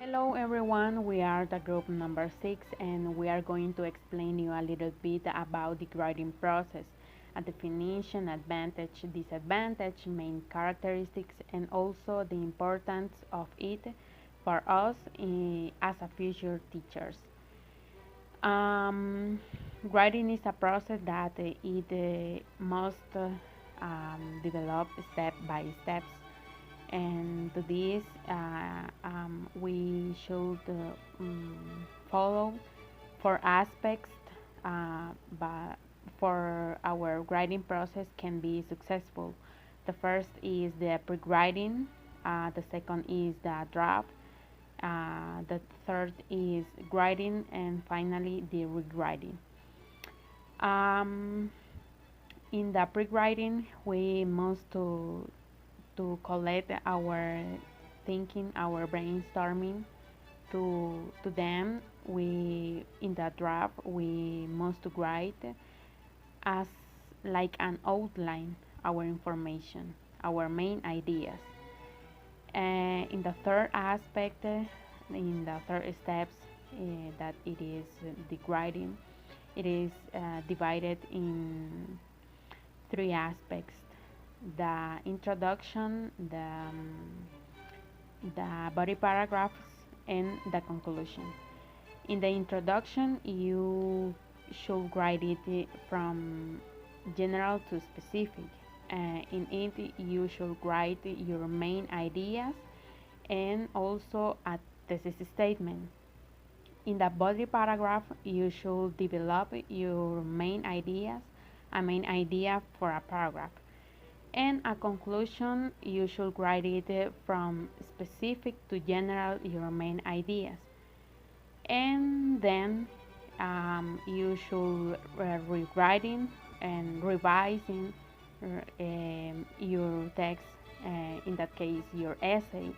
Hello everyone, we are the group number 6 and we are going to explain you a little bit about the grading process, a definition, advantage, disadvantage, main characteristics and also the importance of it for us as a future teachers. Um, Grading is a process that it must develop step by steps, and to this we should follow four aspects, but for our grading process can be successful. The first is the pre-grading, the second is the draft, the third is grading, and finally the regrading. um, in the pre-grading we must to collect our thinking, our brainstorming. To them, we in the draft we must write as like an outline our information, our main ideas. In the third aspect, in the third steps, that it is the grading, it is divided in three aspects: the introduction, the body paragraphs, and the conclusion. In the introduction, you should write it from general to specific. In it, you should write your main ideas and also a thesis statement. In the body paragraph, you should develop your main ideas, a main idea for a paragraph. And a conclusion, you should write it from specific to general, your main ideas. And then you should rewriting and revising your text, in that case your essay,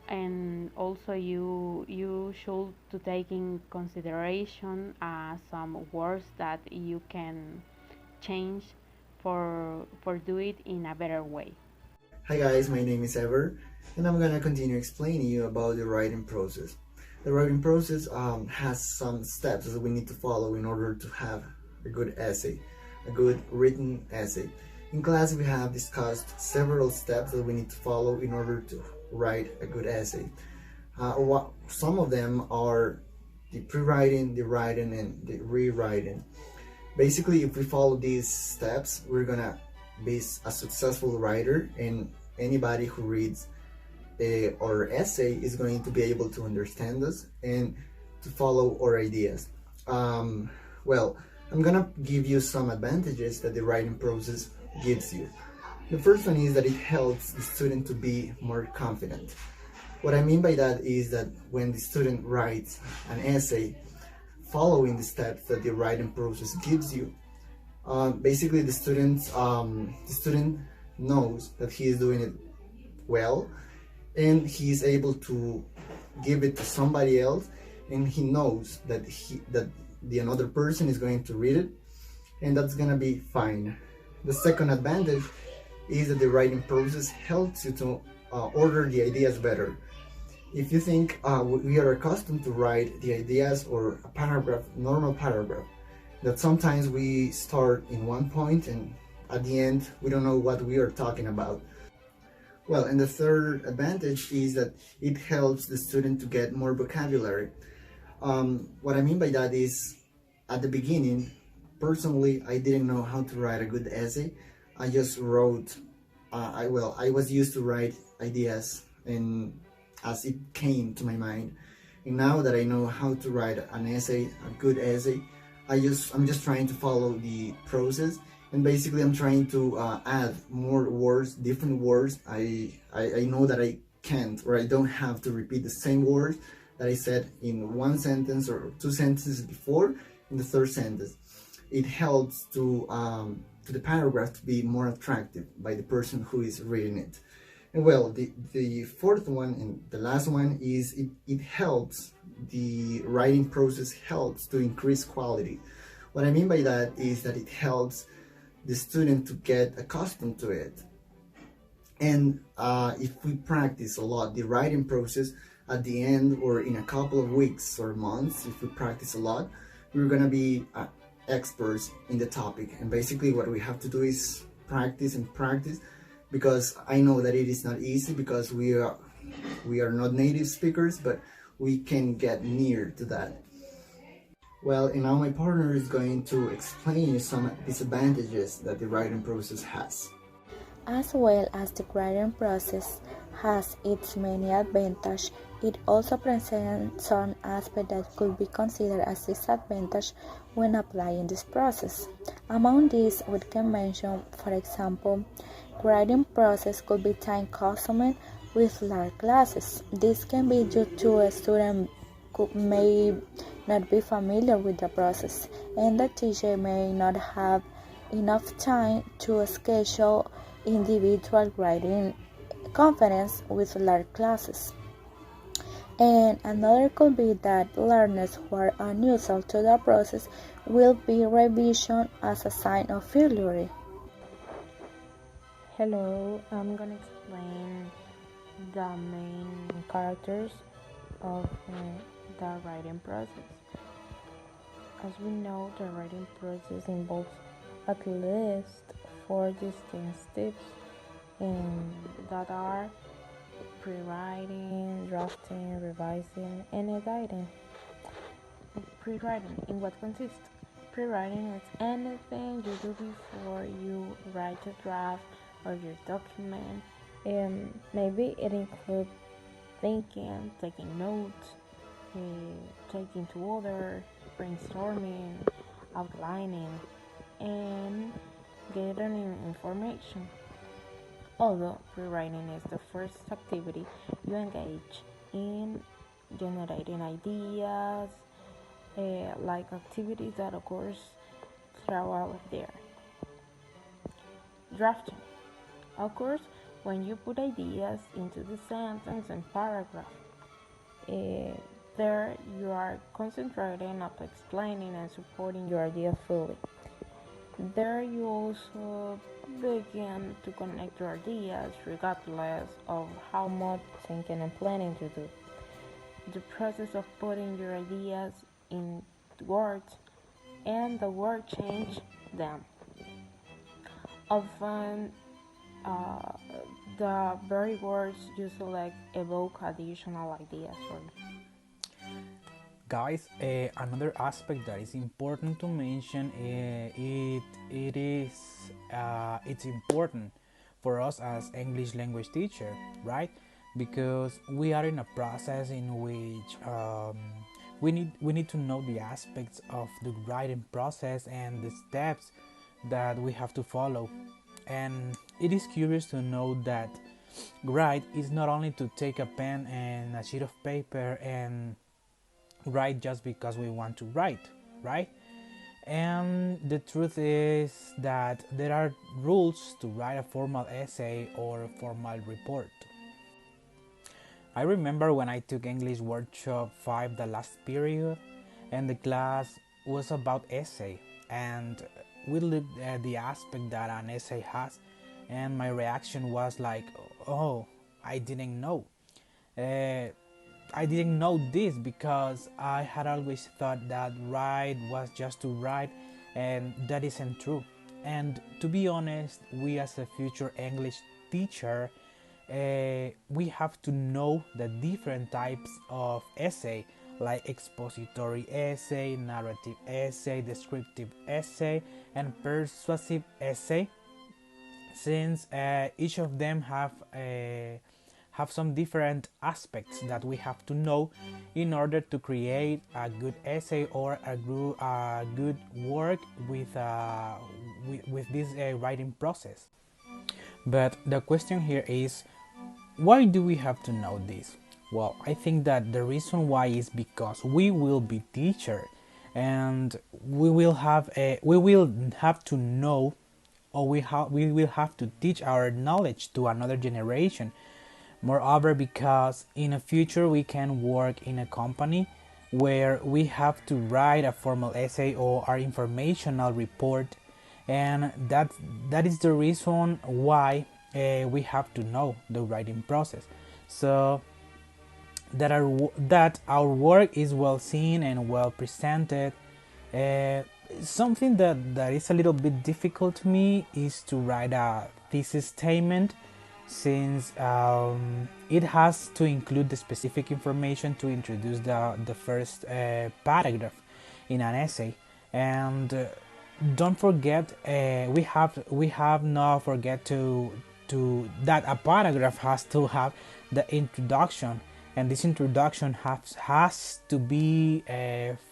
and also you should to take in consideration some words that you can change for do it in a better way. Hi guys, my name is Ever, and I'm gonna continue explaining you about the writing process. The writing process has some steps that we need to follow in order to have a good essay, a good written essay. In class, we have discussed several steps that we need to follow in order to write a good essay. Some of them are the pre-writing, the writing, and the rewriting. Basically, if we follow these steps, we're gonna be a successful writer, and anybody who reads our essay is going to be able to understand us and to follow our ideas. Well, I'm gonna give you some advantages that the writing process gives you. The first one is that it helps the student to be more confident. What I mean by that is that when the student writes an essay following the steps that the writing process gives you, basically the student knows that he is doing it well, and he is able to give it to somebody else, and he knows that the another person is going to read it, and that's gonna be fine. The second advantage is that the writing process helps you to order the ideas better. If you think we are accustomed to write the ideas or a paragraph, normal paragraph, that sometimes we start in one point and at the end we don't know what we are talking about. Well, and the third advantage is that it helps the student to get more vocabulary. What I mean by that is, at the beginning, personally, I didn't know how to write a good essay. I just wrote, I was used to write ideas and as it came to my mind. And now that I know how to write an essay, a good essay, I'm just trying to follow the process, and basically I'm trying to add more words, different words. I know that I can't, or I don't have to repeat the same words that I said in one sentence or two sentences before in the third sentence. It helps to the paragraph to be more attractive by the person who is reading it. And well, the fourth one and the last one is it helps, the writing process helps to increase quality. What I mean by that is that it helps the student to get accustomed to it. And if we practice a lot the writing process, at the end, or in a couple of weeks or months, if we practice a lot, we're gonna be experts in the topic. And basically what we have to do is practice and practice, because I know that it is not easy, because we are not native speakers, but we can get near to that. Well, and now my partner is going to explain you some disadvantages that the writing process has. As well as the grading process has its many advantages, it also presents some aspects that could be considered as disadvantage when applying this process. Among these, we can mention, for example, grading process could be time consuming with large classes. This can be due to a student who may not be familiar with the process, and the teacher may not have enough time to schedule individual grading conference with large classes. And another could be that learners who are unusual to the process will be revision as a sign of failure. Hello, I'm gonna explain the main characters of the writing process. As we know, the writing process involves at least 4 distinct steps, and that are pre-writing, drafting, revising, and editing. Pre-writing, in what consists? Pre-writing is anything you do before you write a draft or your document. Maybe it includes thinking, taking notes, taking to order, brainstorming, outlining, and gathering information. Although pre-writing is the first activity you engage in, generating ideas, like activities that occurs throughout there. Drafting occurs when you put ideas into the sentence and paragraph. Uh, there you are concentrating on explaining and supporting your idea fully. There you also begin to connect your ideas regardless of how much thinking and planning you do. The process of putting your ideas in words and the word change them. Often uh, the very words you select evoke additional ideas for you. Guys, another aspect that is important to mention, it's important for us as English language teacher, right? Because we are in a process in which we need to know the aspects of the writing process and the steps that we have to follow. And it is curious to know that write is not only to take a pen and a sheet of paper and write just because we want to write, right? And the truth is that there are rules to write a formal essay or a formal report. I remember when I took English Workshop 5 the last period, and the class was about essay, and we looked at the aspect that an essay has, and my reaction was like, oh, I didn't know. Uh, I didn't know this because I had always thought that write was just to write, and that isn't true. And to be honest, we as a future English teacher, we have to know the different types of essay, like expository essay, narrative essay, descriptive essay, and persuasive essay, since each of them have some different aspects that we have to know in order to create a good essay or a good work with this writing process. But the question here is, why do we have to know this? Well, I think that the reason why is because we will be teacher, and we will have to know, or we will have to teach our knowledge to another generation. Moreover, because in the future we can work in a company where we have to write a formal essay or our informational report, and that is the reason why we have to know the writing process. So that our work is well seen and well presented. Uh, Something that is a little bit difficult to me is to write a thesis statement, since it has to include the specific information to introduce the first paragraph in an essay. And don't forget, we have not forget to that a paragraph has to have the introduction, and this introduction has to be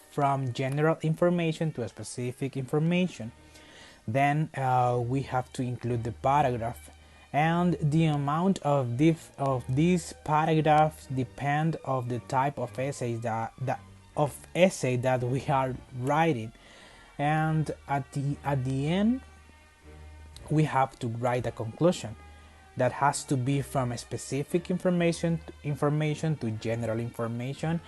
from general information to a specific information. Then we have to include the paragraph, and the amount of these paragraphs depend of the type of essays that we are writing. And at the end, we have to write a conclusion that has to be from a specific information to general information,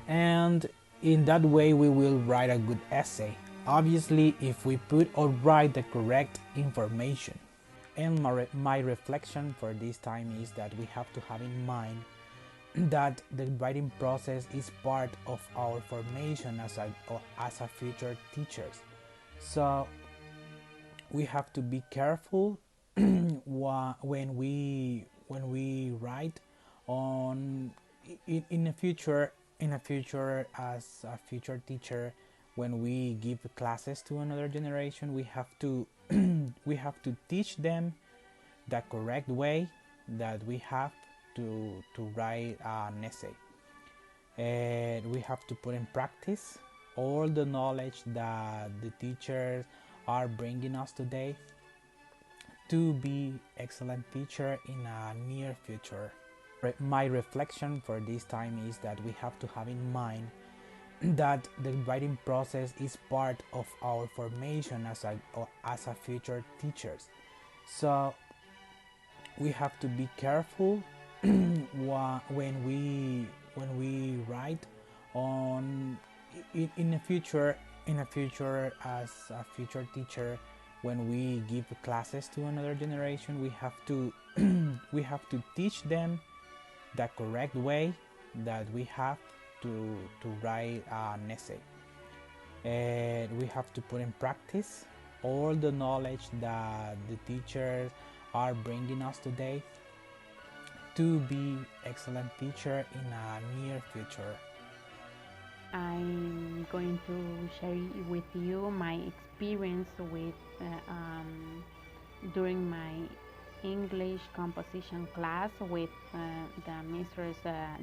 and in that way we will write a good essay, obviously if we put or write the correct information. And my reflection for this time is that we have to have in mind that the writing process is part of our formation as a future teachers. So we have to be careful when we write on in a future as a future teacher. When we give classes to another generation, we have to we have to teach them the correct way that we have to write an essay, and we have to put in practice all the knowledge that the teachers are bringing us today to be excellent teacher in a near future. My reflection for this time is that we have to have in mind that the writing process is part of our formation as a future teachers. So we have to be careful when we write on in a future as a future teacher. When we give classes to another generation, we have to we have to teach them the correct way that we have to write an essay, and we have to put in practice all the knowledge that the teachers are bringing us today to be excellent teacher in a near future. I'm going to share with you my experience with during my English composition class with the Mistress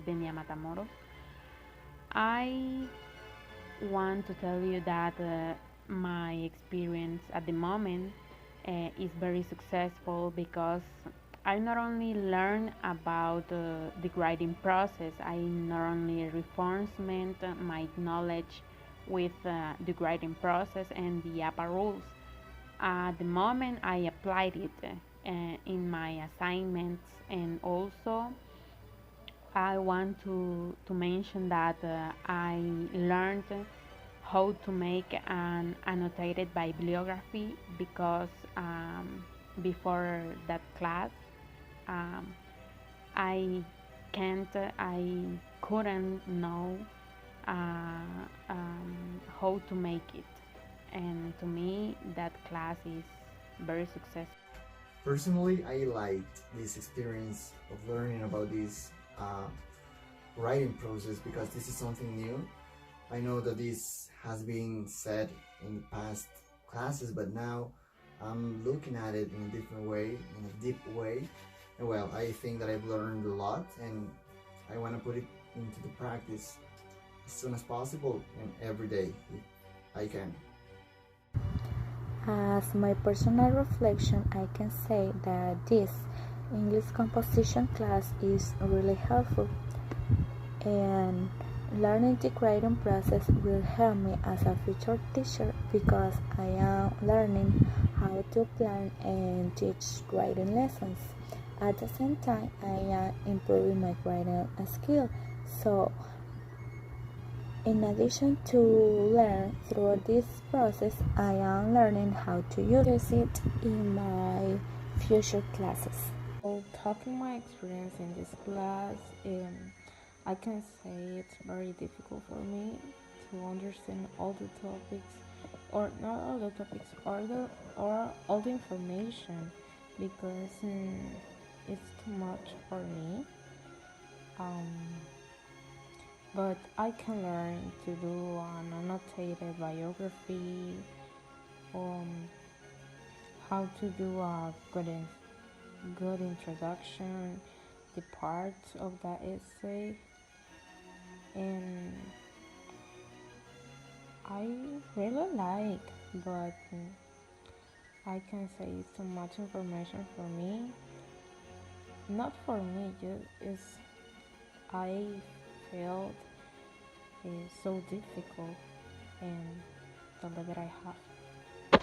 Denia Matamoros. I want to tell you that my experience at the moment is very successful because I not only learn about the writing process, I not only reinforcement my knowledge with the writing process and the APA rules. At the moment, I applied it in my assignments, and also I want to mention that I learned how to make an annotated bibliography because before that class um, I I couldn't know how to make it, and to me that class is very successful. Personally, I liked this experience of learning about this writing process because this is something new. I know that this has been said in past classes, but now I'm looking at it in a different way, in a deep way. And well, I think that I've learned a lot, and I want to put it into the practice as soon as possible and every day if I can. As my personal reflection, I can say that this English composition class is really helpful, and learning the writing process will help me as a future teacher because I am learning how to plan and teach writing lessons. At the same time, I am improving my writing skill. So, in addition to learn through this process, I am learning how to use it in my future classes. Well, talking my experience in this class, I can say it's very difficult for me to understand all the topics, or not all the topics, or all the information, because it's too much for me. Um, but I can learn to do an annotated biography, um, how to do a good introduction, the parts of that essay, and I really like, but I can say it's too much information for me. Not for me, just is I felt it's so difficult and the level I have.